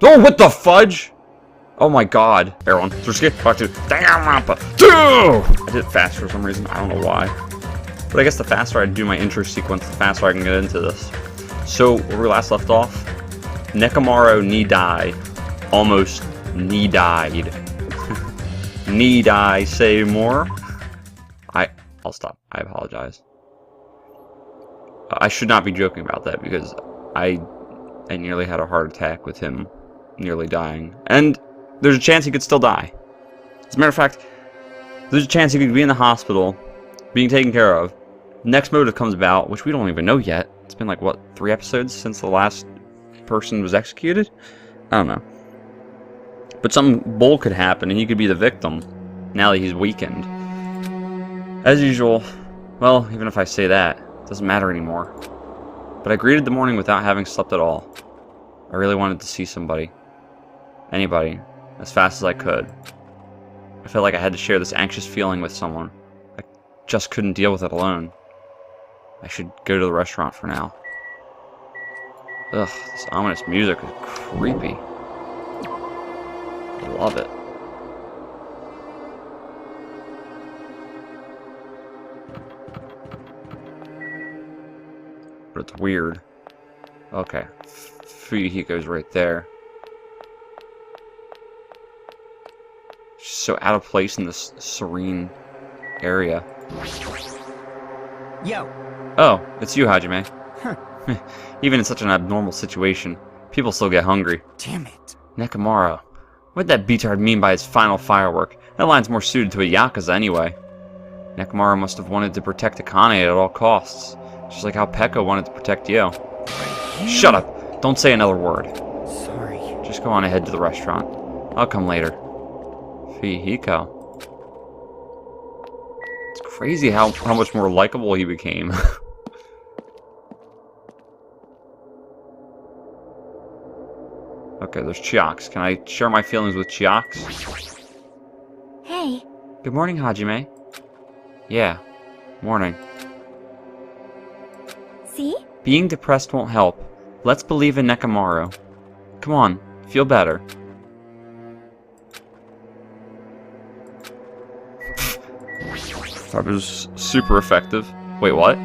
Oh, what the fudge? Oh my god. Everyone, SilverCheesecake, part 2. Danganronpa 2! I did it fast for some reason. I don't know why. But I guess the faster I do my intro sequence, the faster I can get into this. So, where we last left off, Nekomaru knee die. Almost knee died. Need I say more? I'll stop. I apologize. I should not be joking about that because I nearly had a heart attack with him nearly dying. And there's a chance he could still die. As a matter of fact, there's a chance he could be in the hospital, being taken care of. Next motive comes about, which we don't even know yet. It's been like, what, 3 episodes since the last person was executed? I don't know. But something bold could happen, and he could be the victim, now that he's weakened. As usual, well, even if I say that, it doesn't matter anymore. But I greeted the morning without having slept at all. I really wanted to see somebody. Anybody. As fast as I could. I felt like I had to share this anxious feeling with someone. I just couldn't deal with it alone. I should go to the restaurant for now. Ugh, this ominous music is creepy. I love it. But it's weird. Okay. Fuyuhiko's right there. She's so out of place in this serene area. Yo. Oh, it's you, Hajime. Huh. Even in such an abnormal situation, people still get hungry. Damn it. Nekomaru. What'd that beatard mean by his final firework? That line's more suited to a Yakuza anyway. Nekomaru must have wanted to protect Akane at all costs. Just like how Pekka wanted to protect you. Shut up! Don't say another word. Sorry. Just go on ahead to the restaurant. I'll come later. Fuyuhiko. It's crazy how much more likable he became. Okay, there's Chiox. Can I share my feelings with Chiox? Hey. Good morning, Hajime. Yeah, morning. See? Being depressed won't help. Let's believe in Nekomaru. Come on, feel better. That was super effective. Wait, what?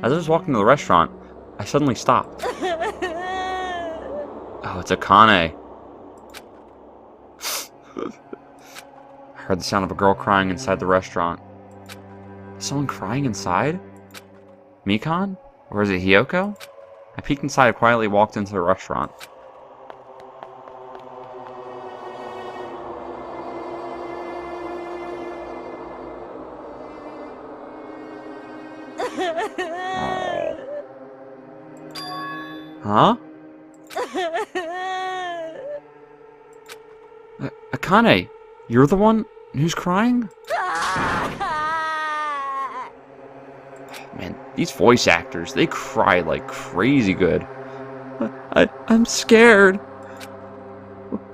As I was walking to the restaurant, I suddenly stopped. Oh, it's Akane. I heard the sound of a girl crying inside the restaurant. Is someone crying inside? Mikan? Or is it Hiyoko? I peeked inside and quietly walked into the restaurant. Huh? Akane, you're the one who's crying? Man, these voice actors, they cry like crazy good. I'm scared.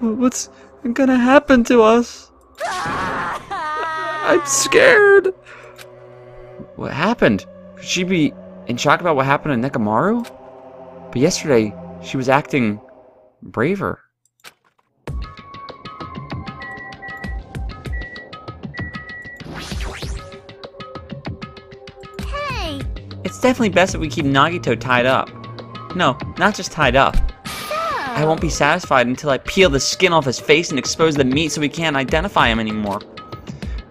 What's gonna happen to us? I'm scared. What happened? Could she be in shock about what happened to Nekomaru? But yesterday, she was acting braver. Hey. It's definitely best that we keep Nagito tied up. No, not just tied up. I won't be satisfied until I peel the skin off his face and expose the meat so we can't identify him anymore.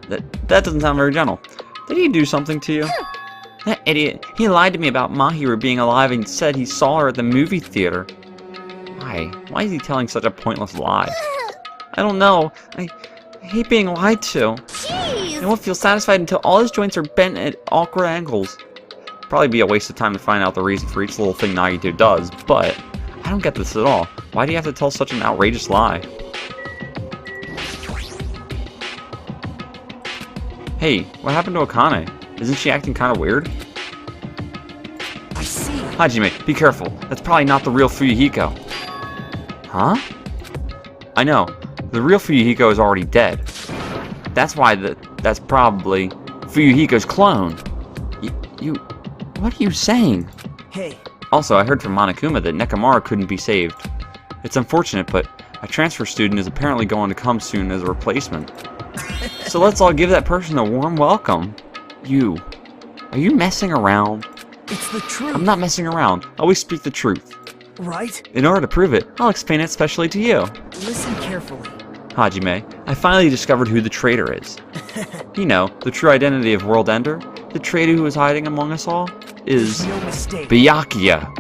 That doesn't sound very gentle. Did he do something to you? That idiot. He lied to me about Mahiru being alive and said he saw her at the movie theater. Why? Why is he telling such a pointless lie? I don't know. I hate being lied to. Jeez. I won't feel satisfied until all his joints are bent at awkward angles. Probably be a waste of time to find out the reason for each little thing Nagito does, but I don't get this at all. Why do you have to tell such an outrageous lie? Hey, what happened to Akane? Isn't she acting kind of weird? I see. Hajime, be careful. That's probably not the real Fuyuhiko. Huh? I know. The real Fuyuhiko is already dead. That's why that's probably Fuyuhiko's clone. What are you saying? Hey. Also, I heard from Monokuma that Nekomaru couldn't be saved. It's unfortunate, but a transfer student is apparently going to come soon as a replacement. So let's all give that person a warm welcome. You. Are you messing around? It's the truth. I'm not messing around. I always speak the truth. Right? In order to prove it, I'll explain it specially to you. Listen carefully. Hajime, I finally discovered who the traitor is. You know, the true identity of World Ender. The traitor who is hiding among us all is No mistake. Byakuya.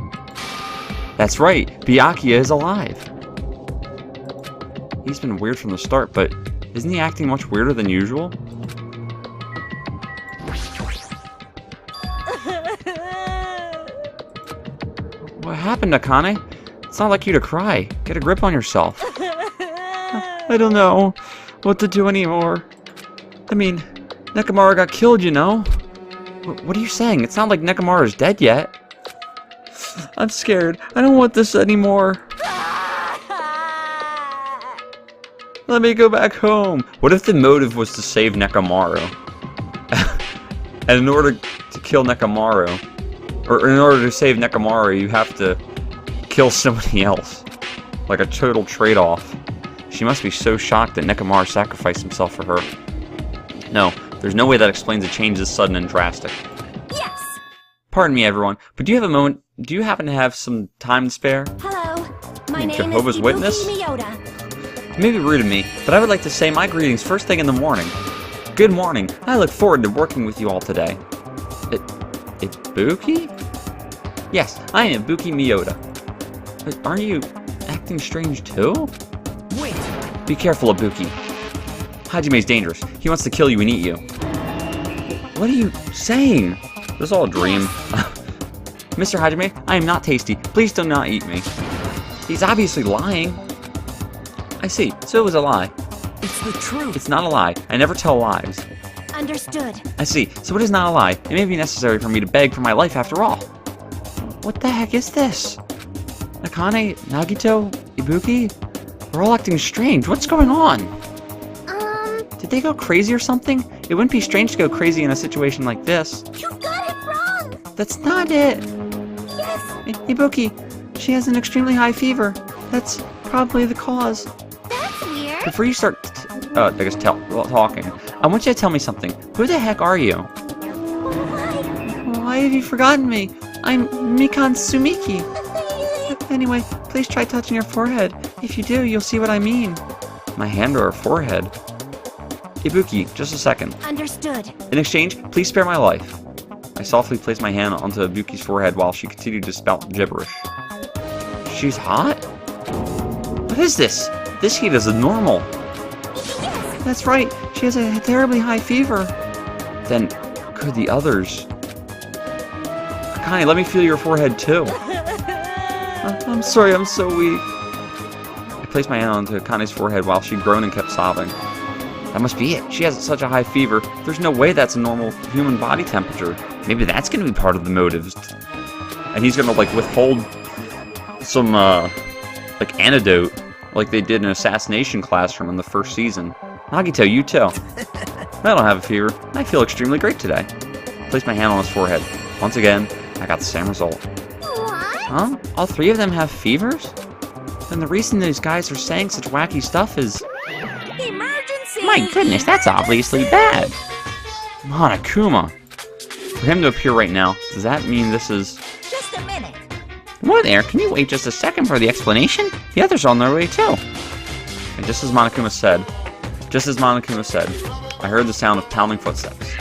That's right, Byakuya is alive. He's been weird from the start, but isn't he acting much weirder than usual? What happened, Akane? It's not like you to cry. Get a grip on yourself. I don't know what to do anymore. I mean, Nekomaru got killed, you know? What are you saying? It's not like Nekomaru's dead yet. I'm scared. I don't want this anymore. Let me go back home. What if the motive was to save Nekomaru? And in order to kill Nekomaru, or in order to save Nekomaru, you have to kill somebody else. Like a total trade-off. She must be so shocked that Nekomaru sacrificed himself for her. No, there's no way that explains a change this sudden and drastic. Yes! Pardon me, everyone, but do you have a moment? Do you happen to have some time to spare? Hello. My You name Jehovah's is Witness? Miyota. You may be rude to me, but I would like to say my greetings first thing in the morning. Good morning. I look forward to working with you all today. Ibuki? Yes, I am Ibuki Miyota. But aren't you acting strange too? Wait. Be careful, Ibuki. Hajime's dangerous. He wants to kill you and eat you. What are you saying? This is all a dream. Mr. Hajime, I am not tasty. Please do not eat me. He's obviously lying. I see. So it was a lie. It's the truth. It's not a lie. I never tell lies. Understood. I see. So it is not a lie. It may be necessary for me to beg for my life after all. What the heck is this? Akane, Nagito, Ibuki? We're all acting strange. What's going on? Did they go crazy or something? It wouldn't be strange to go crazy in a situation like this. You got it wrong! That's not it! Yes! Ibuki, she has an extremely high fever. That's probably the cause. That's weird. Before you start, talking, I want you to tell me something. Who the heck are you? Why have you forgotten me? I'm Mikan Sumiki. Anyway, please try touching your forehead. If you do, you'll see what I mean. My hand or her forehead? Ibuki, just a second. Understood. In exchange, please spare my life. I softly placed my hand onto Ibuki's forehead while she continued to spout gibberish. She's hot? What is this? This heat is abnormal. Yes! That's right, she has a terribly high fever. Then, could the others... Akane, let me feel your forehead too. I'm sorry, I'm so weak. I placed my hand onto Akane's forehead while she groaned and kept sobbing. That must be it. She has such a high fever. There's no way that's a normal human body temperature. Maybe that's going to be part of the motives. And he's going to, like, withhold some, like, antidote, like they did in Assassination Classroom in the first season. Nagito, you too. I don't have a fever. I feel extremely great today. I placed my hand on his forehead. Once again, I got the same result. What? Huh? All three of them have fevers? Then the reason these guys are saying such wacky stuff is... Emergency! My goodness, that's obviously bad. Monokuma. For him to appear right now, does that mean this is... Just a minute. Whoa there, can you wait just a second for the explanation? The others are on their way too. And just as Monokuma said, I heard the sound of pounding footsteps.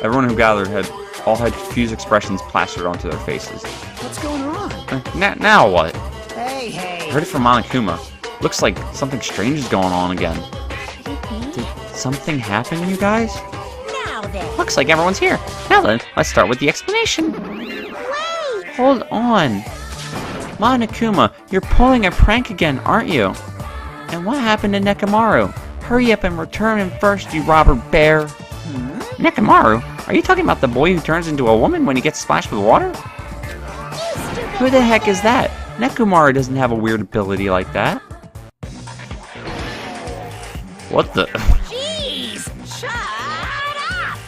Everyone who gathered had confused expressions plastered onto their faces. What's going on? Now what? Hey, I hey. heard it from Monokuma. Looks like something strange is going on again. Did something happen, you guys? Now then. Looks like everyone's here. Now then, let's start with the explanation. Wait! Hold on. Monokuma, you're pulling a prank again, aren't you? And what happened to Nekomaru? Hurry up and return him first, you robber bear. Nekomaru? Are you talking about the boy who turns into a woman when he gets splashed with water? Who the heck is that? Nekomaru doesn't have a weird ability like that. What the? Jeez! Shut up!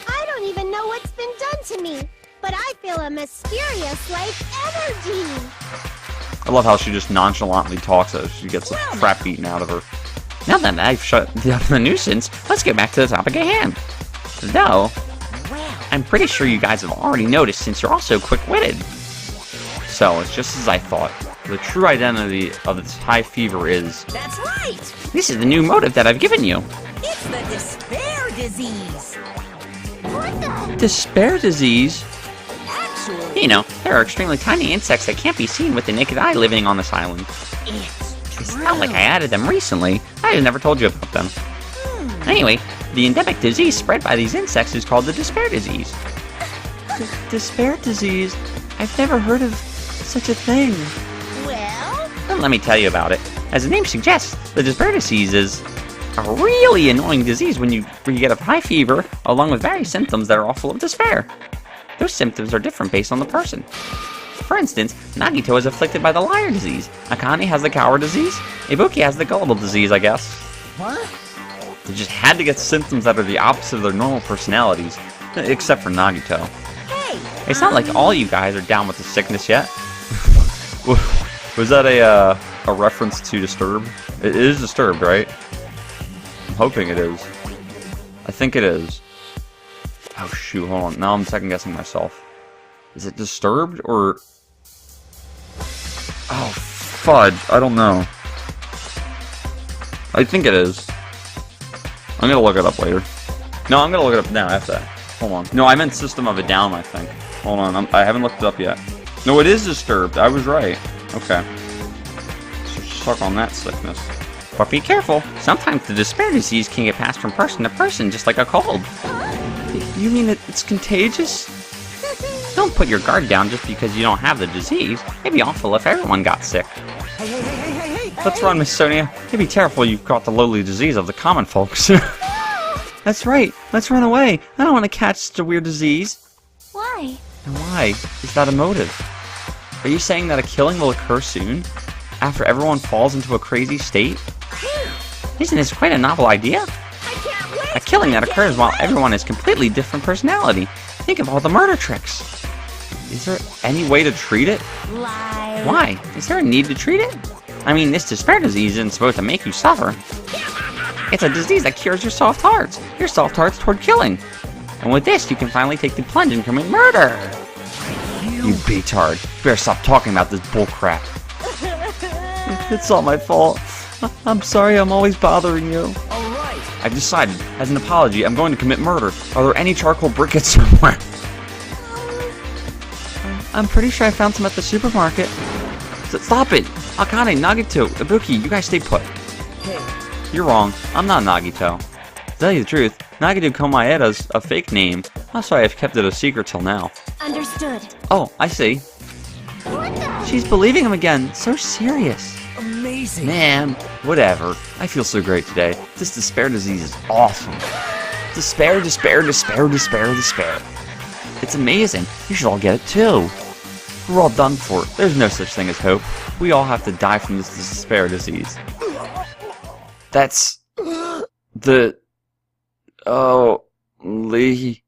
I don't even know what's been done to me, but I feel a mysterious like energy. I love how she just nonchalantly talks as she gets the crap beaten out of her. Now that I've shut down the nuisance, let's get back to the topic at hand. Though, I'm pretty sure you guys have already noticed since you're all so quick-witted. So, it's just as I thought. The true identity of this high fever is... That's right! This is the new motive that I've given you. It's the despair disease. What the? Despair disease? Actually, You know, there are extremely tiny insects that can't be seen with the naked eye living on this island. it's It's not like I added them recently. I have never told you about them. Anyway, the endemic disease spread by these insects is called the despair disease. Despair disease? I've never heard of such a thing. Well, Well, let me tell you about it. As the name suggests, the despair disease is a really annoying disease when you get a high fever, along with various symptoms that are all full of despair. Those symptoms are different based on the person. For instance, Nagito is afflicted by the liar disease, Akane has the coward disease, Ibuki has the gullible disease, I guess. What? They just had to get symptoms that are the opposite of their normal personalities, except for Nagito. hey, It's not like all you guys are down with the sickness yet. Was that a reference to Disturbed? It is Disturbed, right? I'm hoping it is. I think it is. Oh shoot, hold on. Now I'm second guessing myself. Is it Disturbed or... Oh, fudge. I don't know. I think it is. I'm gonna look it up later. No, I'm gonna look it up now after that. Hold on. No, I meant System of a Down, I think. Hold on, I haven't looked it up yet. No, it is Disturbed. I was right. Okay. So suck on that sickness. But be careful. Sometimes the despair disease can get passed from person to person, just like a cold. You mean it's contagious? Don't put your guard down just because you don't have the disease. It'd be awful if everyone got sick. Hey. Let's run, Miss Sonia. Be careful you've caught the lowly disease of the common folks. That's right. Let's run away. I don't want to catch such a weird disease. Why? And why? Is that a motive? Are you saying that a killing will occur soon? After everyone falls into a crazy state? Isn't this quite a novel idea? I can't wait. A killing that occurs while everyone has completely different personality. Think of all the murder tricks. Is there any way to treat it? Lie. Why? Is there a need to treat it? I mean, this despair disease isn't supposed to make you suffer. It's a disease that cures your soft hearts. Your soft hearts toward killing. And with this, you can finally take the plunge and commit murder. You beatard. You better stop talking about this bullcrap. It's all my fault. I'm sorry I'm always bothering you. All right. I've decided, as an apology, I'm going to commit murder. Are there any charcoal briquettes somewhere? I'm pretty sure I found some at the supermarket. Stop it! Akane, Nagito, Ibuki, you guys stay put. Hey. You're wrong. I'm not Nagito. To tell you the truth, Nagito Komaeda's a fake name. That's why I've kept it a secret till now. Understood. Oh, I see. What the? She's believing him again. So serious. Amazing. Man, whatever. I feel so great today. This despair disease is awesome. Despair, despair, despair, despair, despair. It's amazing. You should all get it too. We're all done for. There's no such thing as hope. We all have to die from this despair disease. That's the only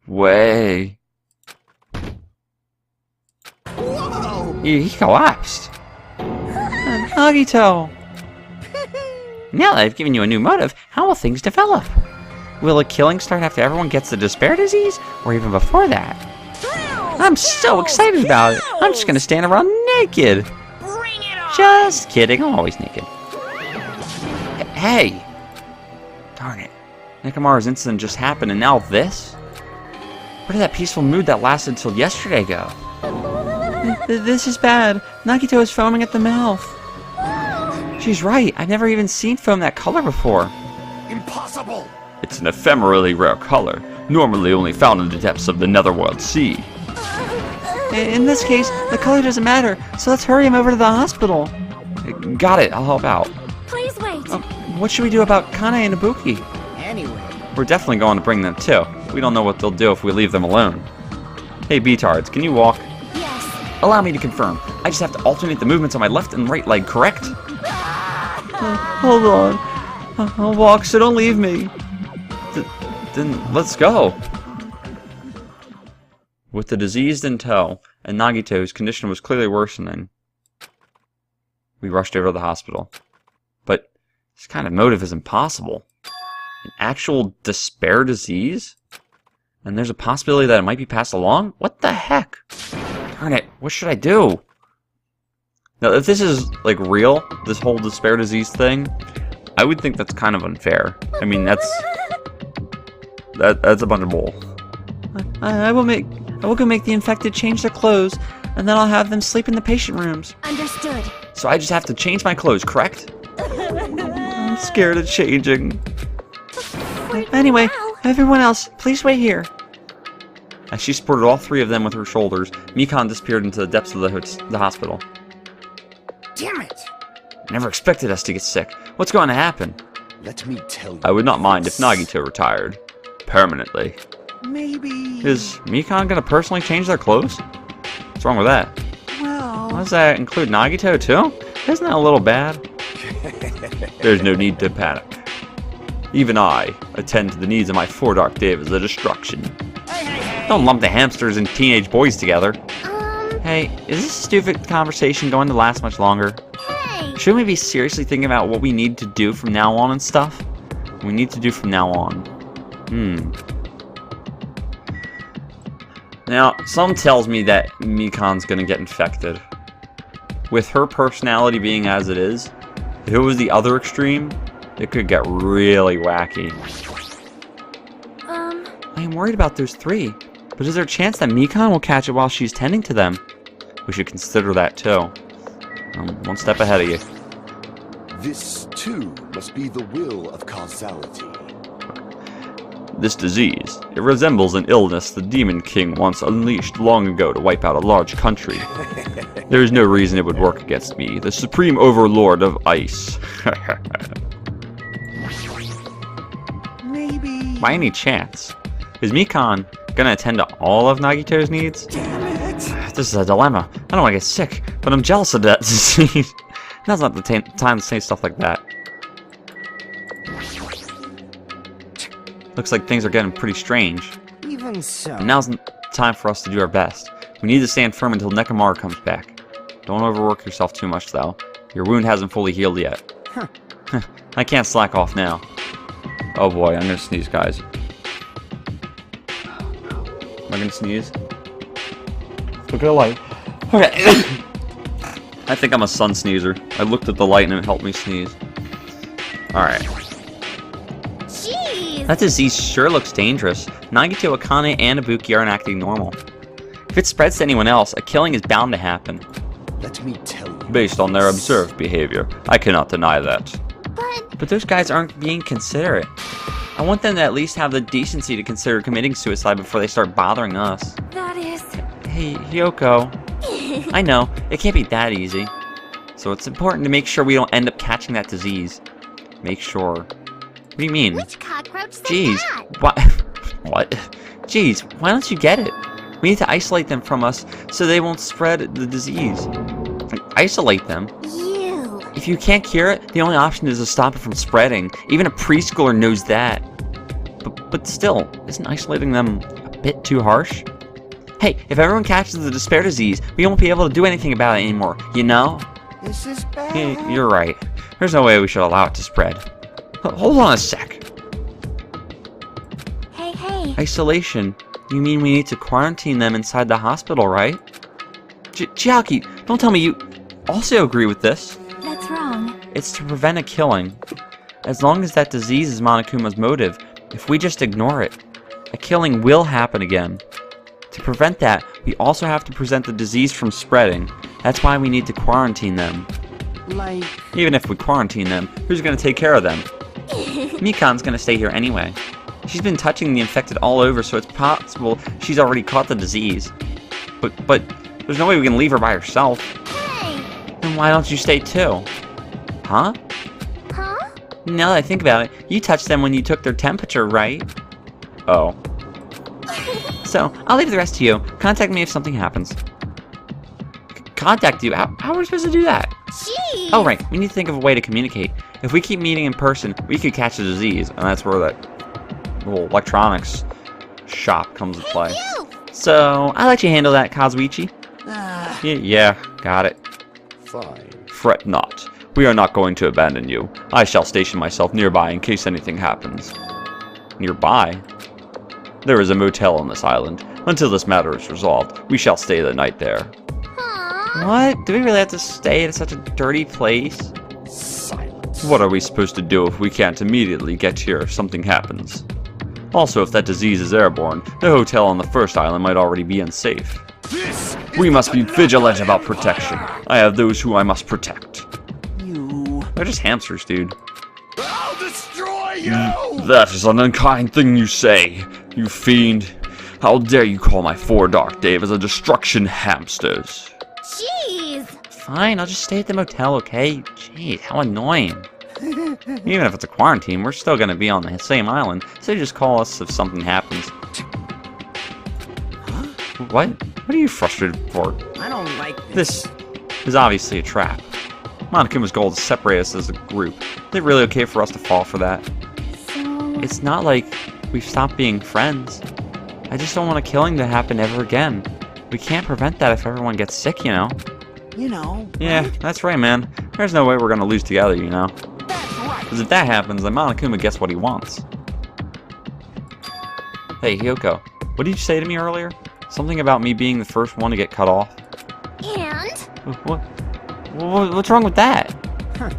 way. Whoa. He collapsed. Nagito! Now that I've given you a new motive, how will things develop? Will a killing start after everyone gets the despair disease, or even before that? Thrills, I'm so thrills, excited about it! I'm just thrills. gonna stand around naked! Bring it on. Just kidding, I'm always naked. Hey! Darn it. Nekomaru's incident just happened, and now this? Where did that peaceful mood that lasted till yesterday go? This is bad. Nagito is foaming at the mouth. She's right. I've never even seen foam that color before. Impossible. It's an ephemerally rare color, normally only found in the depths of the Netherworld Sea. In this case, the color doesn't matter, so let's hurry him over to the hospital. Got it. I'll help out. Please wait. What should we do about Kane and Ibuki? Anyway. We're definitely going to bring them too. We don't know what they'll do if we leave them alone. Hey, beatards, can you walk? Yes. Allow me to confirm. I just have to alternate the movements on my left and right leg, correct? Hold on. I'll walk, so don't leave me. Then let's go. With the diseased in tow, and Nagito, whose condition was clearly worsening, we rushed over to the hospital. But this kind of motive is impossible. An actual despair disease? And there's a possibility that it might be passed along? What the heck? Darn it, what should I do? Now, if this is, like, real, this whole despair disease thing, I would think that's kind of unfair. I mean, that's a bunch of bull. I will go make the infected change their clothes, and then I'll have them sleep in the patient rooms. Understood. So I just have to change my clothes, correct? I'm scared of changing. Anyway, everyone else, please wait here. As she supported all three of them with her shoulders, Mikan disappeared into the depths of the hospital. Damn it! I never expected us to get sick. What's going to happen? Let me tell you. I would not mind if Nagito retired. Permanently. Maybe. Is Mikan gonna personally change their clothes? What's wrong with that? Well. Does that include Nagito too? Isn't that a little bad? There's no need to panic. Even I attend to the needs of my four dark devas of destruction. Don't lump the hamsters and teenage boys together. Hey, is this stupid conversation going to last much longer? Hey. Shouldn't we be seriously thinking about what we need to do from now on and stuff? We need to do from now on. Now, some tells me that Mikan's gonna get infected. With her personality being as it is, if it was the other extreme, it could get really wacky. I am worried about those three, but is there a chance that Mikan will catch it while she's tending to them? We should consider that too. One step ahead of you. This, too, must be the will of causality. This disease, it resembles an illness the Demon King once unleashed long ago to wipe out a large country. There is no reason it would work against me, the supreme overlord of ice. Maybe. By any chance, is Mikan gonna attend to all of Nagito's needs? Damn it! This is a dilemma. I don't want to get sick, but I'm jealous of that disease. Now's not the time to say stuff like that. Looks like things are getting pretty strange. Even so. And now's the time for us to do our best. We need to stand firm until Nekomaru comes back. Don't overwork yourself too much, though. Your wound hasn't fully healed yet. I can't slack off now. Oh boy, I'm gonna sneeze, guys. Am I gonna sneeze? Look at the light. Okay. I think I'm a sun sneezer. I looked at the light and it helped me sneeze. Alright. Jeez. That disease sure looks dangerous. Nagito, Akane, and Ibuki aren't acting normal. If it spreads to anyone else, a killing is bound to happen. Let me tell you. Based on their observed behavior, I cannot deny that. But those guys aren't being considerate. I want them to at least have the decency to consider committing suicide before they start bothering us. That is... Hey, Hyoko. I know, it can't be that easy. So it's important to make sure we don't end up catching that disease. Make sure. What do you mean? Which cockroach said Jeez, that? what? What? Jeez, why don't you get it? We need to isolate them from us so they won't spread the disease. Isolate them? You. If you can't cure it, the only option is to stop it from spreading. Even a preschooler knows that. But still, isn't isolating them a bit too harsh? Hey, if everyone catches the despair disease, we won't be able to do anything about it anymore, you know? This is bad. Yeah, you're right. There's no way we should allow it to spread. Hold on a sec. Hey. Isolation? You mean we need to quarantine them inside the hospital, right? Chiaki, don't tell me you also agree with this. That's wrong. It's to prevent a killing. As long as that disease is Monokuma's motive, if we just ignore it, a killing will happen again. To prevent that, we also have to prevent the disease from spreading. That's why we need to quarantine them. Like... Even if we quarantine them, who's going to take care of them? Mikan's going to stay here anyway. She's been touching the infected all over, so it's possible she's already caught the disease. But there's no way we can leave her by herself. Hey. Then why don't you stay too? Huh? Huh? Now that I think about it, you touched them when you took their temperature, right? Oh. So, I'll leave the rest to you. Contact me if something happens. Contact you? How are we supposed to do that? Jeez. Oh, right. We need to think of a way to communicate. If we keep meeting in person, we could catch the disease, and that's where that little electronics shop comes to play. You. So, I'll let you handle that, Kazuichi. Yeah, got it. Fine. Fret not. We are not going to abandon you. I shall station myself nearby in case anything happens. Nearby? There is a motel on this island. Until this matter is resolved, we shall stay the night there. What? Do we really have to stay at such a dirty place? Silence. What are we supposed to do if we can't immediately get here if something happens? Also, if that disease is airborne, the hotel on the first island might already be unsafe. We must be vigilant about protection. I have those who I must protect. They're just hamsters, dude. I'll destroy you! That is an unkind thing you say, you fiend. How dare you call my four Dark Days a destruction hamsters? Jeez. Fine, I'll just stay at the motel, okay? Jeez, how annoying. Even if it's a quarantine, we're still gonna be on the same island, so just call us if something happens. What? What are you frustrated for? I don't like this. This is obviously a trap. Monokuma's goal is to separate us as a group. Is it really okay for us to fall for that? So, It's not like we've stopped being friends. I just don't want a killing to happen ever again. We can't prevent that if everyone gets sick, you know? You know. Yeah, right? that's right, man. There's no way we're gonna lose together, you know? That's right. Because if that happens, then Monokuma gets what he wants. Hey, Hyoko, what did you say to me earlier? Something about me being the first one to get cut off? and What's wrong with that? Huh.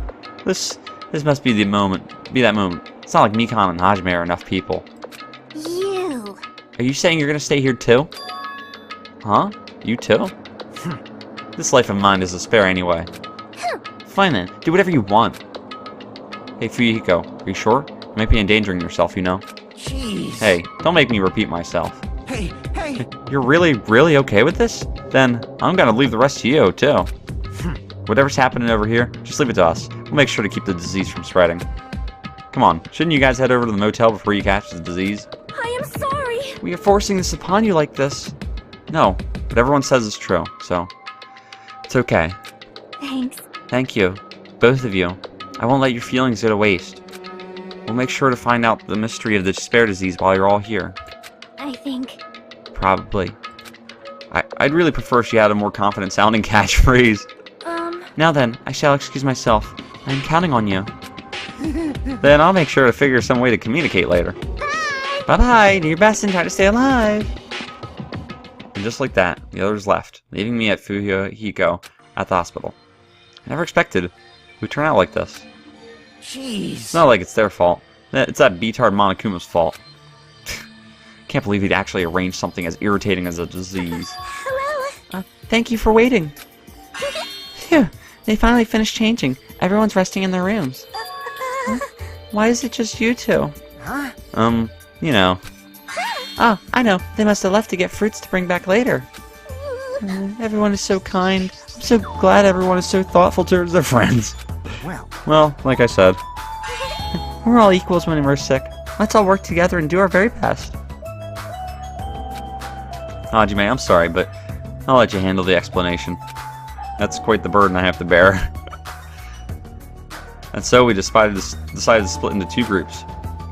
This must be the moment. Be that moment. It's not like Mikan and Hajime are enough people. you. Are you saying you're gonna stay here too? Huh? You too? This life of mine is a spare anyway. Fine then, do whatever you want. Hey Fuyuhiko, are you sure? You might be endangering yourself, you know? Jeez. Hey, don't make me repeat myself. Hey. You're really okay with this? Then I'm gonna leave the rest to you too. Whatever's happening over here, just leave it to us. We'll make sure to keep the disease from spreading. Come on, shouldn't you guys head over to the motel before you catch the disease? I am sorry. We are forcing this upon you like this. No, but everyone says it's true, so it's okay. Thanks. Thank you, both of you. I won't let your feelings go to waste. We'll make sure to find out the mystery of the despair disease while you're all here. I think. Probably. I'd really prefer if you had a more confident sounding catchphrase. Now then, I shall excuse myself. I'm counting on you. Then I'll make sure to figure some way to communicate later. Bye-bye, do your best and try to stay alive. And just like that, the others left, leaving me at Fuyuhiko at the hospital. I never expected it would turn out like this. Jeez. It's not like it's their fault. It's that B-tard Monokuma's fault. Can't believe he'd actually arrange something as irritating as a disease. Hello. Thank you for waiting. Phew, they finally finished changing. Everyone's resting in their rooms. Why is it just you two? Huh? You know. Oh, I know. They must have left to get fruits to bring back later. Everyone is so kind. I'm so glad everyone is so thoughtful towards their friends. Well, like I said, we're all equals when we're sick. Let's all work together and do our very best. Hajime, I'm sorry, but I'll let you handle the explanation. That's quite the burden I have to bear. And so we decided to split into two groups.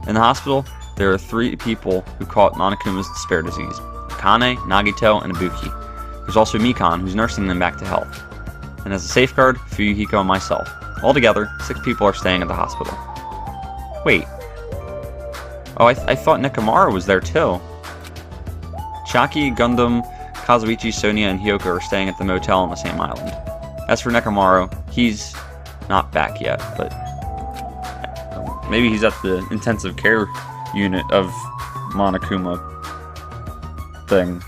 In the hospital, there are 3 people who caught Monokuma's despair disease: Akane, Nagito, and Ibuki. There's also Mikan, who's nursing them back to health. And as a safeguard, Fuyuhiko and myself. Altogether, 6 people are staying at the hospital. Wait. Oh, I thought Nekomaru was there too. Shaki, Gundam, Kazuichi, Sonia, and Hyoko are staying at the motel on the same island. As for Nekomaru, he's not back yet, but maybe he's at the intensive care unit of Monokuma thing.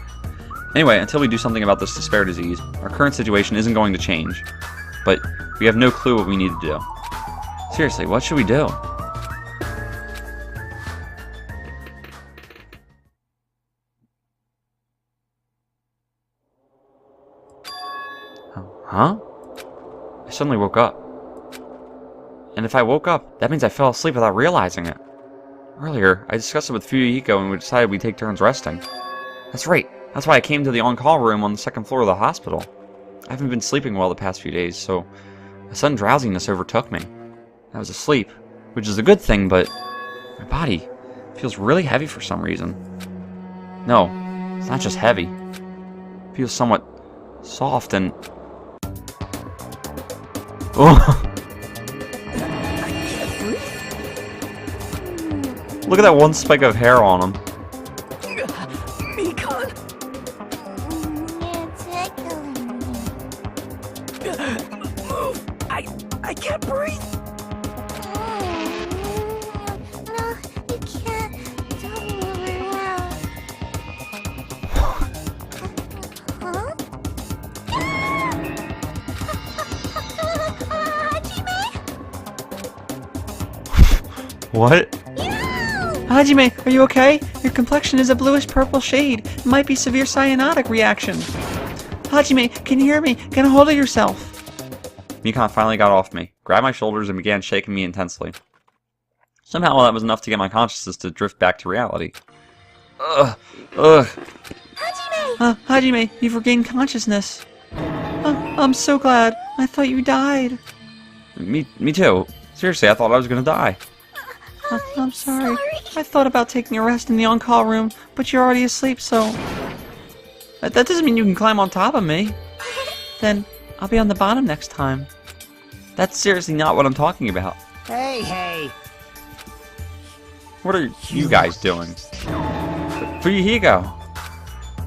Anyway, until we do something about this despair disease, our current situation isn't going to change, but we have no clue what we need to do. Seriously, what should we do? Huh? I suddenly woke up. And if I woke up, that means I fell asleep without realizing it. Earlier, I discussed it with Fuyuhiko and we decided we'd take turns resting. That's right. That's why I came to the on-call room on the 2nd floor of the hospital. I haven't been sleeping well the past few days, so a sudden drowsiness overtook me. I was asleep, which is a good thing, but my body feels really heavy for some reason. No, It's not just heavy. It feels somewhat soft and... Oh! Look at that one spike of hair on him. Mikan! You're tickling me. Move! I can't breathe! No, you can't. Don't move very well. Huh? Hajime? What? Hajime, are you okay? Your complexion is a bluish-purple shade. It might be severe cyanotic reaction. Hajime, can you hear me? Get a hold of yourself. Mikan finally got off me, grabbed my shoulders, and began shaking me intensely. Somehow that was enough to get my consciousness to drift back to reality. Ugh. Hajime! Hajime, you've regained consciousness. I'm so glad. I thought you died. Me too. Seriously, I thought I was gonna die. I'm sorry. I thought about taking a rest in the on-call room, but you're already asleep, so... That doesn't mean you can climb on top of me. Then, I'll be on the bottom next time. That's seriously not what I'm talking about. Hey! What are you guys doing? Fuyuhiko!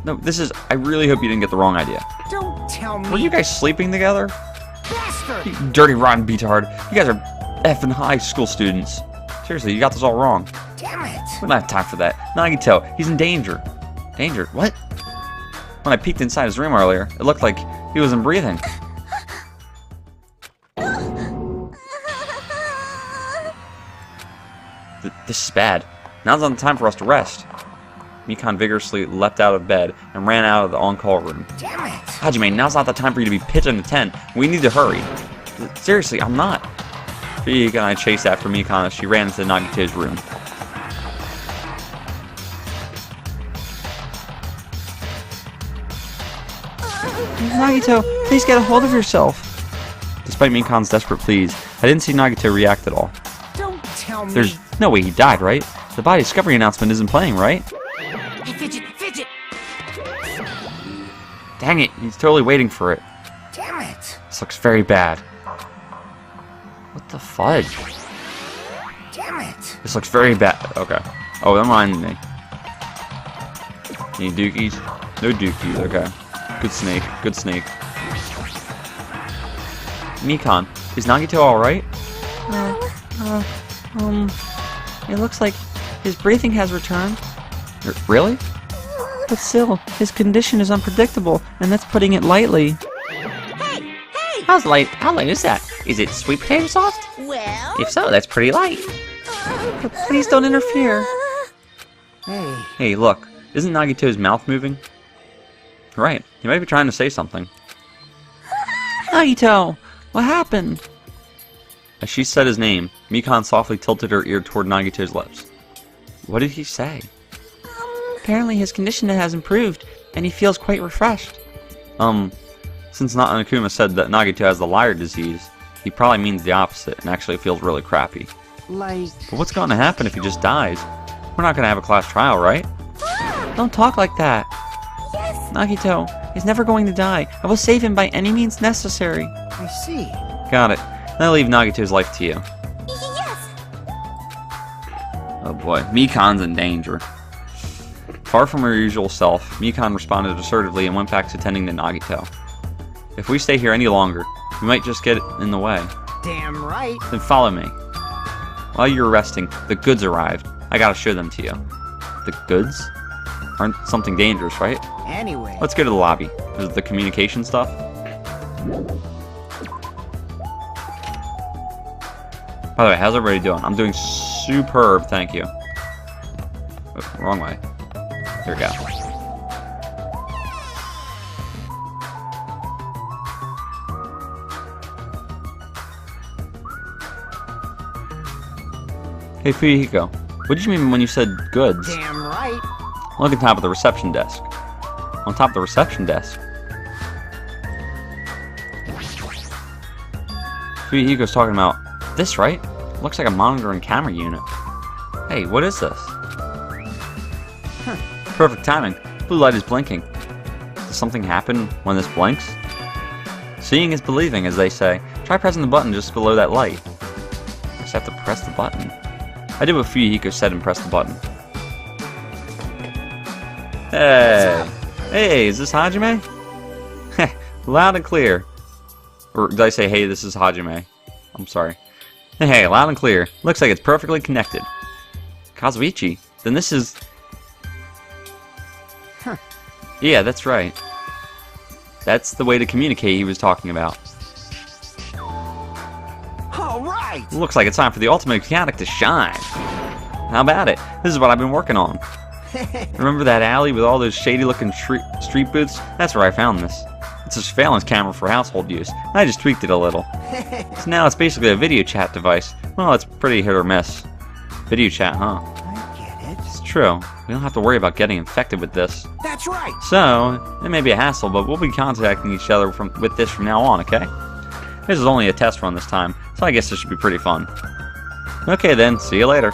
No, this is... I really hope you didn't get the wrong idea. Don't tell me! Were you guys sleeping together? Bastard! You dirty, rotten beatard. You guys are effing high school students. Seriously, you got this all wrong. Damn it! We don't have time for that. Nagito, he's in danger. Danger? What? When I peeked inside his room earlier, it looked like he wasn't breathing. This is bad. Now's not the time for us to rest. Mikan vigorously leapt out of bed and ran out of the on-call room. Damn it! Hajime, now's not the time for you to be pitching a tent. We need to hurry. Seriously, I'm not. Fuyuhiko and I chased after Mikan as she ran into Nagito's room. Nagito, please get a hold of yourself. Despite Mikan's desperate pleas, I didn't see Nagito react at all. Don't tell me! There's no way he died, right? The body discovery announcement isn't playing, right? Hey, Fidget! Dang it, he's totally waiting for it. Damn it! This looks very bad. What the fudge? Damn it! This looks very bad. Okay. Oh, that reminded me. Any dookies? No dookies, okay. Good snake, good snake. Mikan, is Nagito alright? It looks like his breathing has returned. Really? But still, his condition is unpredictable, and that's putting it lightly. Hey! How light is that? Is it sweet potato soft? Well, If so, that's pretty light. But please don't interfere. Hey, Hey, look. Isn't Nagito's mouth moving? Right. He might be trying to say something. Nagito, what happened? As she said his name, Mikan softly tilted her ear toward Nagito's lips. What did he say? Apparently his condition has improved, and he feels quite refreshed. Since Nakuma said that Nagito has the liar disease, he probably means the opposite and actually feels really crappy. like... But what's going to happen if he just dies? We're not going to have a class trial, right? Don't talk like that. Yes! Nagito is never going to die. I will save him by any means necessary. I see. Got it. Then I leave Nagito's life to you. Yes! Oh boy, Mikan's in danger. Far from her usual self, Mikan responded assertively and went back to tending to Nagito. If we stay here any longer, we might just get in the way. Damn right. Then follow me. While you're resting, the goods arrived. I gotta show them to you. The goods? Aren't something dangerous, right? Anyway. Let's go to the lobby. Is it the communication stuff? By the way, how's everybody doing? I'm doing superb, thank you. Oh, wrong way. Here we go. Hey Fuyuhiko, what did you mean when you said goods? Damn right. Look at top of the reception desk. On top of the reception desk. Fuyuhiko's talking about this, right? Looks like a monitor and camera unit. Hey, what is this? Perfect timing. Blue light is blinking. Does something happen when this blinks? Seeing is believing, as they say. Try pressing the button just below that light. Just have to press the button. I did what Fuyuhiko said and pressed the button. Hey! Hey, is this Hajime? Heh, loud and clear. Or did I say, hey, this is Hajime? I'm sorry. Hey, loud and clear. Looks like it's perfectly connected. Kazuichi? Then this is... Huh. Yeah, that's right. That's the way to communicate he was talking about. All right. Looks like it's time for the ultimate mechanic to shine. How about it? This is what I've been working on. Remember that alley with all those shady-looking street booths? That's where I found this. It's a surveillance camera for household use. I just tweaked it a little. So now it's basically a video chat device. Well, it's pretty hit or miss. Video chat, huh? I get it. It's true. We don't have to worry about getting infected with this. That's right. So, it may be a hassle, but we'll be contacting each other with this from now on, okay? This is only a test run this time, so I guess this should be pretty fun. Okay then, see you later.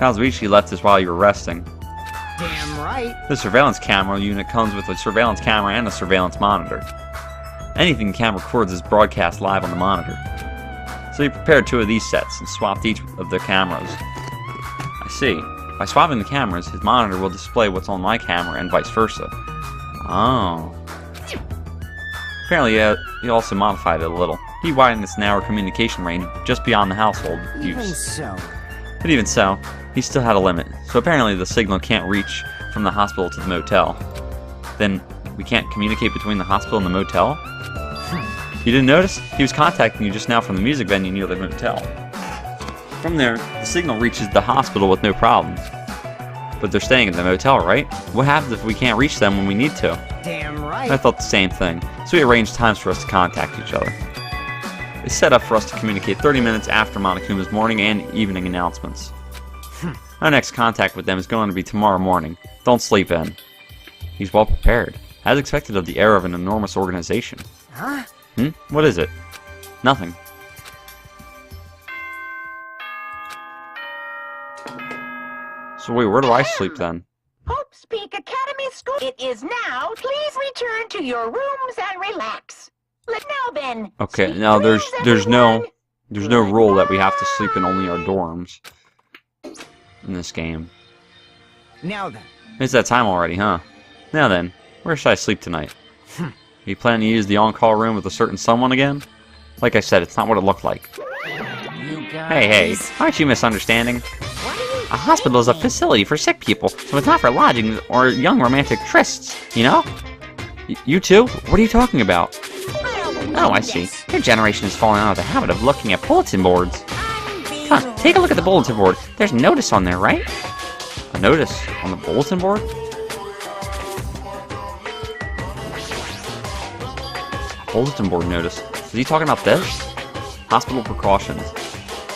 Kazuichi left us while you were resting. Damn right. The surveillance camera unit comes with a surveillance camera and a surveillance monitor. Anything the camera records is broadcast live on the monitor. So you prepared 2 of these sets and swapped each of the cameras. I see. By swapping the cameras, his monitor will display what's on my camera and vice versa. Oh. Apparently, he also modified it a little. He widened its narrow communication range just beyond the household Even use. so. But even so, he still had a limit. So apparently the signal can't reach from the hospital to the motel. Then we can't communicate between the hospital and the motel? You didn't notice? He was contacting you just now from the music venue near the motel. From there, the signal reaches the hospital with no problem. But they're staying at the motel, right? What happens if we can't reach them when we need to? Damn I right. thought the same thing, so we arranged times for us to contact each other. It's set up for us to communicate 30 minutes after Monokuma's morning and evening announcements. Our next contact with them is going to be tomorrow morning. Don't sleep in. He's well prepared, as expected of the heir of an enormous organization. Huh? What is it? Nothing. So wait, where do I sleep then? Hope Speak Academy School. It is now. Please return to your rooms and relax. Now then. Okay, sweet now dreams, there's no everyone. rule that we have to sleep in only our dorms in this game. Now then. It's that time already, huh? Now then, where should I sleep tonight? Are you planning to use the on-call room with a certain someone again? Like I said, it's not what it looked like. You guys. Hey, aren't you misunderstanding? What are you A hospital is a thinking? facility for sick people, so it's not for lodging or young romantic trysts, you know? You too? What are you talking about? Oh, I see. Your generation has fallen out of the habit of looking at bulletin boards. Huh, take a look at the bulletin board. There's a notice on there, right? A notice on the bulletin board? Bulletin board notice. Is he talking about this? Hospital precautions.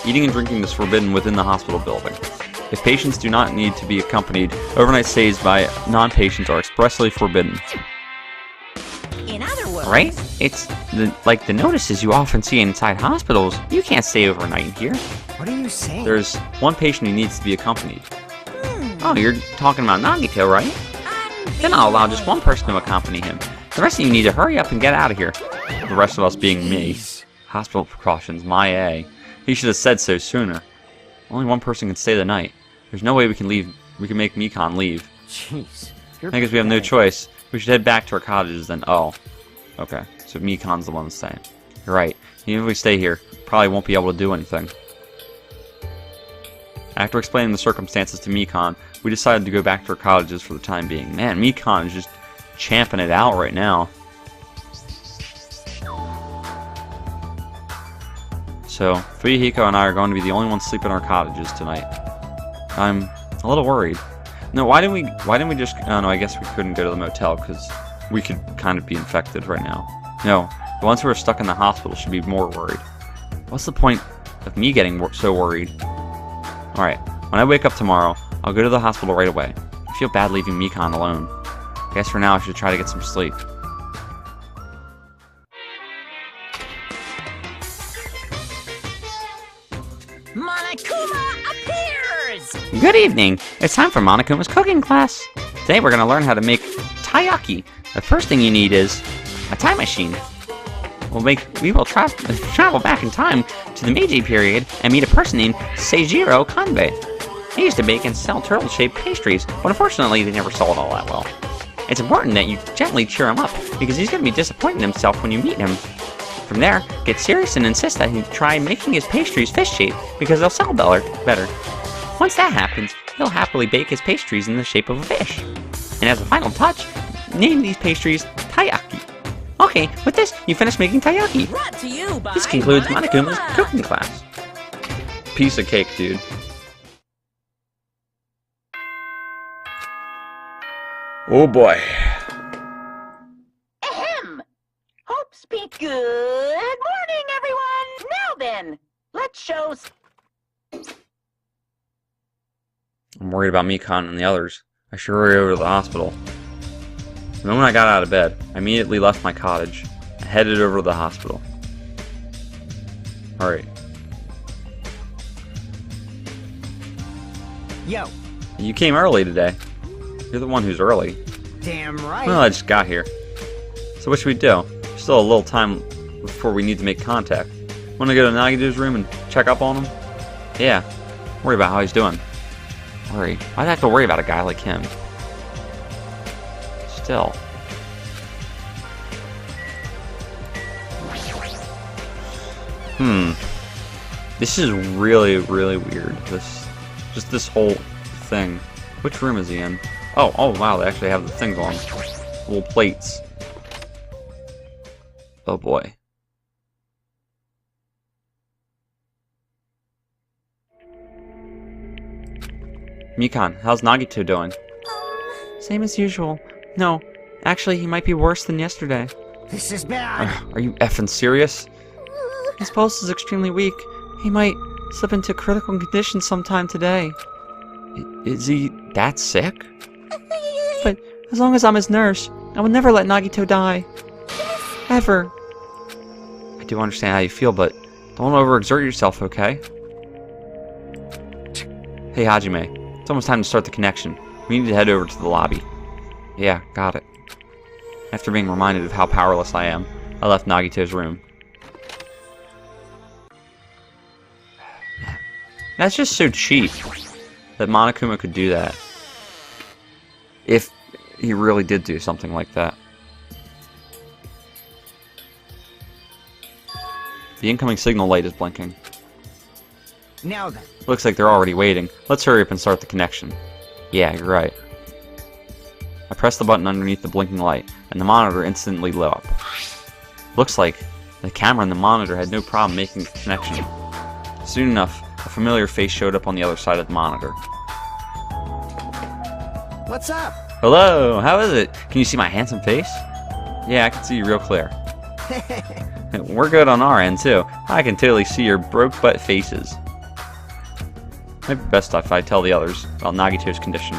Eating and drinking is forbidden within the hospital building. If patients do not need to be accompanied, overnight stays by non-patients are expressly forbidden. In other words, Right? It's like the notices you often see inside hospitals. You can't stay overnight here. What are you saying? There's one patient who needs to be accompanied. Oh, you're talking about Nagito, right? Then I'll allow just one person to accompany him. The rest of you need to hurry up and get out of here. The rest of us being me. Hospital precautions, my A. He should have said so sooner. Only one person can stay the night. There's no way we can leave. We can make Mikan leave. Jeez. I guess we have no choice. We should head back to our cottages then. Oh. Okay. So Mikan's the one that's staying. You're right. Even if we stay here, probably won't be able to do anything. After explaining the circumstances to Mikan, we decided to go back to our cottages for the time being. Man, Mikan is just champing it out right now. So, Fuyuhiko and I are going to be the only ones sleeping in our cottages tonight. I'm a little worried. No, why didn't we just... Oh, no, I guess we couldn't go to the motel because we could kind of be infected right now. No, the ones who are stuck in the hospital should be more worried. What's the point of me getting so worried? Alright, when I wake up tomorrow, I'll go to the hospital right away. I feel bad leaving Mikan alone. I guess for now I should try to get some sleep. Monokuma appears! Good evening. It's time for Monokuma's cooking class. Today we're going to learn how to make taiyaki. The first thing you need is a time machine. We will travel back in time to the Meiji period and meet a person named Seijiro Kanbei. He used to bake and sell turtle-shaped pastries, but unfortunately they never sold all that well. It's important that you gently cheer him up, because he's going to be disappointed in himself when you meet him. From there, get serious and insist that he try making his pastries fish-shaped, because they'll sell better. Once that happens, he'll happily bake his pastries in the shape of a fish. And as a final touch, name these pastries taiyaki. Okay, with this, you finish making taiyaki. Brought to you by This concludes Monokuma's cooking class. Piece of cake, dude. Oh boy. Ahem! Hope speak good morning, everyone! Now then, let's show... I'm worried about Mikan and the others. I should hurry over to the hospital. The moment I got out of bed, I immediately left my cottage and headed over to the hospital. Alright. Yo, You came early today. You're the one who's early. damn right. Well, I just got here. So what should we do? Still a little time before we need to make contact. Want to go to Nagito's room and check up on him? Yeah. Worry about how he's doing. Worry? Why'd I have to worry about a guy like him? Still. This is really, really weird. This whole thing. Which room is he in? Oh wow, they actually have the things on. Little plates. Oh boy. Mikan, how's Nagito doing? Same as usual. No, actually, he might be worse than yesterday. This is bad. Are you effing serious? His pulse is extremely weak. He might slip into critical condition sometime today. Is he that sick? But as long as I'm his nurse, I would never let Nagito die. Ever. I do understand how you feel, but don't overexert yourself, okay? Hey, Hajime. It's almost time to start the connection. We need to head over to the lobby. Yeah, got it. After being reminded of how powerless I am, I left Nagito's room. That's just so cheap that Monokuma could do that. If he really did do something like that. The incoming signal light is blinking. Now then, Looks like they're already waiting. Let's hurry up and start the connection. Yeah, you're right. I pressed the button underneath the blinking light, and the monitor instantly lit up. Looks like the camera and the monitor had no problem making the connection. Soon enough, a familiar face showed up on the other side of the monitor. what's up? Hello, how is it? Can you see my handsome face? Yeah, I can see you real clear. We're good on our end, too. I can totally see your broke butt faces. Might be best if I tell the others about Nagito's condition.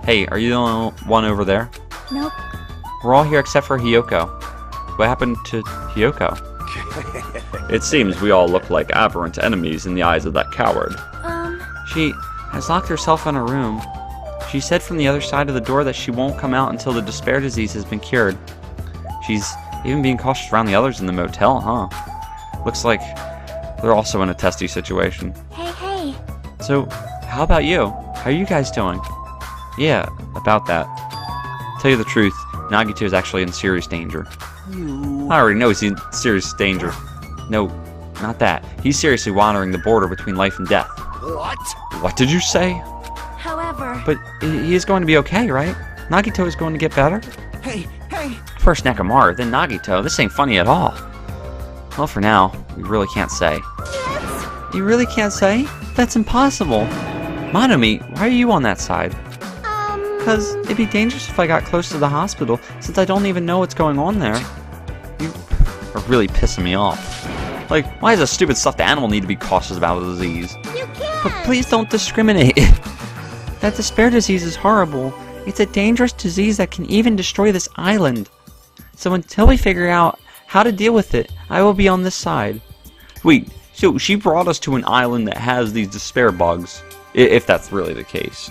Hey, are you the only one over there? Nope. We're all here except for Hiyoko. What happened to Hiyoko? It seems we all look like aberrant enemies in the eyes of that coward. She has locked herself in a room. She said from the other side of the door that she won't come out until the despair disease has been cured. She's even being cautious around the others in the motel, huh? Looks like they're also in a testy situation. Hey. So, how about you? How are you guys doing? Yeah, about that. Tell you the truth, Nagito is actually in serious danger. I already know he's in serious danger. No, not that. He's seriously wandering the border between life and death. What? What did you say? However, But he is going to be okay, right? Nagito is going to get better? Hey. First Nekomaru, then Nagito. This ain't funny at all. Well, for now, we really can't say. You really can't say? That's impossible. Monomi, why are you on that side? Because it'd be dangerous if I got close to the hospital, since I don't even know what's going on there. You are really pissing me off. Like, why does a stupid stuffed animal need to be cautious about a disease? you can't. But please don't discriminate. That despair disease is horrible. It's a dangerous disease that can even destroy this island. So until we figure out how to deal with it, I will be on this side. Wait, So she brought us to an island that has these despair bugs, if that's really the case.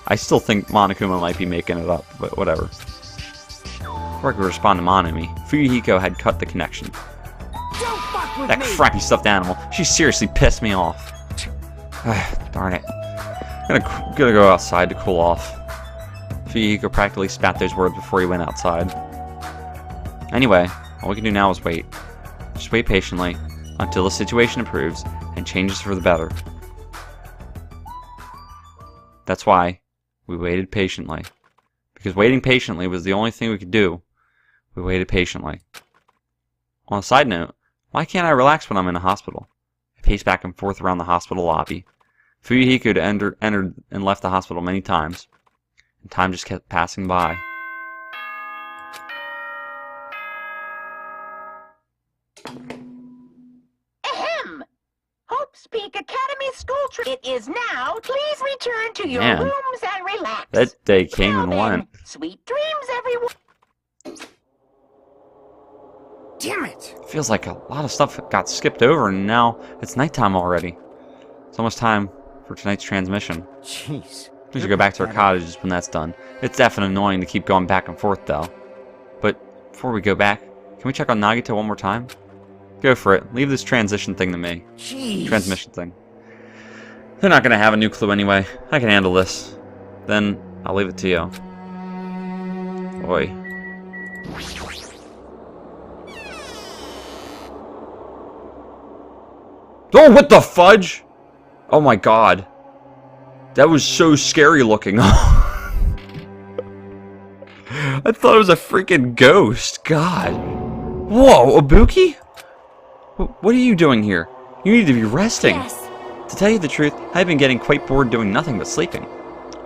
I still think Monokuma might be making it up, but whatever. Before I could respond to Monami, Fuyuhiko had cut the connection. Don't fuck with That me! crappy stuffed animal, she seriously pissed me off. Darn it. I'm gonna go outside to cool off. Fuyuhiko practically spat those words before he went outside. Anyway, all we can do now is wait. Just wait patiently until the situation improves and changes for the better. That's why we waited patiently. Because waiting patiently was the only thing we could do. We waited patiently. On a side note, why can't I relax when I'm in a hospital? I paced back and forth around the hospital lobby. Fuyuhiko had entered and left the hospital many times, and time just kept passing by. Ahem! Hope's Peak Academy School trip. It is now. Please return to your Man. rooms and relax. That day came Now and then, went. Sweet dreams, everyone. Damn it! Feels like a lot of stuff got skipped over, and now it's nighttime already. It's almost time for tonight's transmission. Jeez. We should go back to our cottages when that's done. It's definitely annoying to keep going back and forth, though. But before we go back, can we check on Nagito one more time? Go for it. Leave this transition thing to me. Jeez. Transmission thing. They're not going to have a new clue anyway. I can handle this. Then I'll leave it to you. Oi. Oh, what the fudge? Oh my god. That was so scary looking. I thought it was a freaking ghost. God. Whoa, Ibuki? What are you doing here? You need to be resting. Yes. To tell you the truth, I've been getting quite bored doing nothing but sleeping.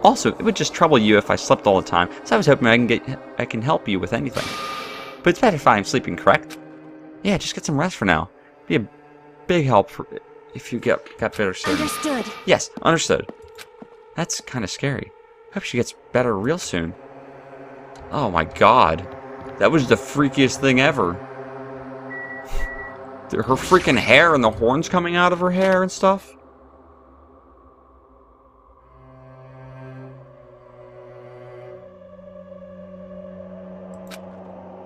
Also, it would just trouble you if I slept all the time, so I was hoping I can help you with anything. But it's better if I'm sleeping, correct? Yeah, just get some rest for now. Be a big help if you got better soon. Understood. Yes, understood. That's kind of scary. Hope she gets better real soon. Oh my god. That was the freakiest thing ever. Her freaking hair and the horns coming out of her hair and stuff.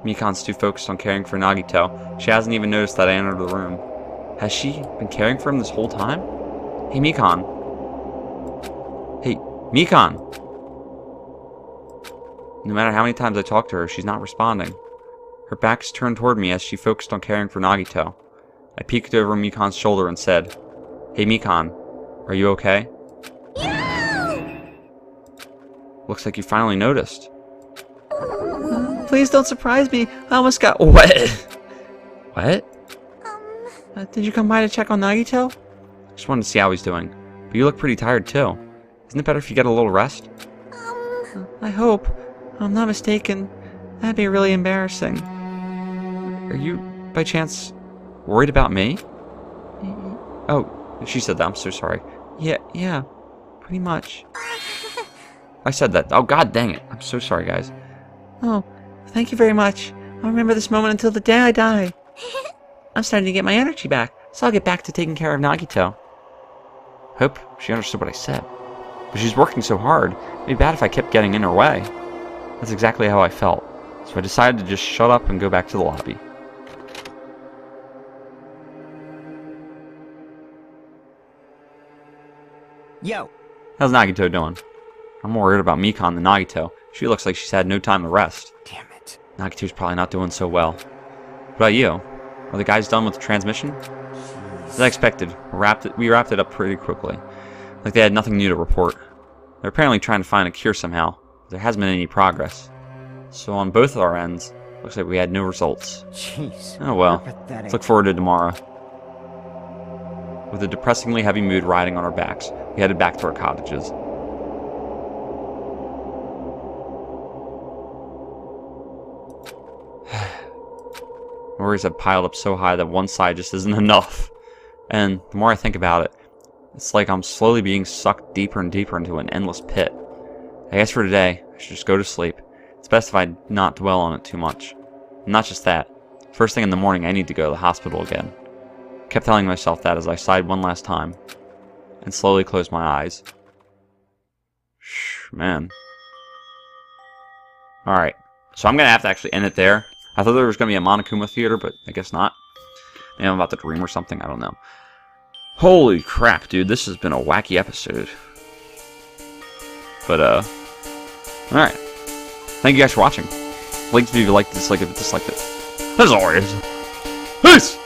Mikan's too focused on caring for Nagito. She hasn't even noticed that I entered the room. Has she been caring for him this whole time? Hey, Mikan. Hey, Mikan! No matter how many times I talk to her, she's not responding. Her back is turned toward me as she focused on caring for Nagito. I peeked over Mikan's shoulder and said, Hey, Mikan, are you okay? Looks like you finally noticed. Please don't surprise me. I almost got wet. What? Did you come by to check on Nagito? Just wanted to see how he's doing. But you look pretty tired, too. Isn't it better if you get a little rest? I hope. I'm not mistaken. That'd be really embarrassing. Are you, by chance, worried about me? Oh, she said that. I'm so sorry. Yeah, pretty much. I said that. Oh, god dang it. I'm so sorry, guys. Oh, thank you very much. I'll remember this moment until the day I die. I'm starting to get my energy back, so I'll get back to taking care of Nagito. Hope she understood what I said. But she's working so hard, it'd be bad if I kept getting in her way. That's exactly how I felt. So I decided to just shut up and go back to the lobby. Yo. How's Nagito doing? I'm more worried about Mikan than Nagito. She looks like she's had no time to rest. Damn it. Nagito's probably not doing so well. What about you? Are the guys done with the transmission? As I expected, we wrapped it up pretty quickly. Like they had nothing new to report. They're apparently trying to find a cure somehow. But there hasn't been any progress. So on both of our ends, looks like we had no results. Jeez. Oh well. You're pathetic. Let's look forward to tomorrow. With a depressingly heavy mood riding on our backs, we headed back to our cottages. Worries have piled up so high that one side just isn't enough. And the more I think about it, it's like I'm slowly being sucked deeper and deeper into an endless pit. I guess for today, I should just go to sleep. It's best if I not dwell on it too much. And not just that. First thing in the morning, I need to go to the hospital again. Kept telling myself that as I sighed one last time and slowly closed my eyes. Man. Alright, so I'm going to have to actually end it there. I thought there was going to be a Monokuma theater, but I guess not. Maybe I'm about to dream or something, I don't know. Holy crap, dude, this has been a wacky episode. But, alright. Thank you guys for watching. Like if you liked it, dislike it, disliked it. As always, peace!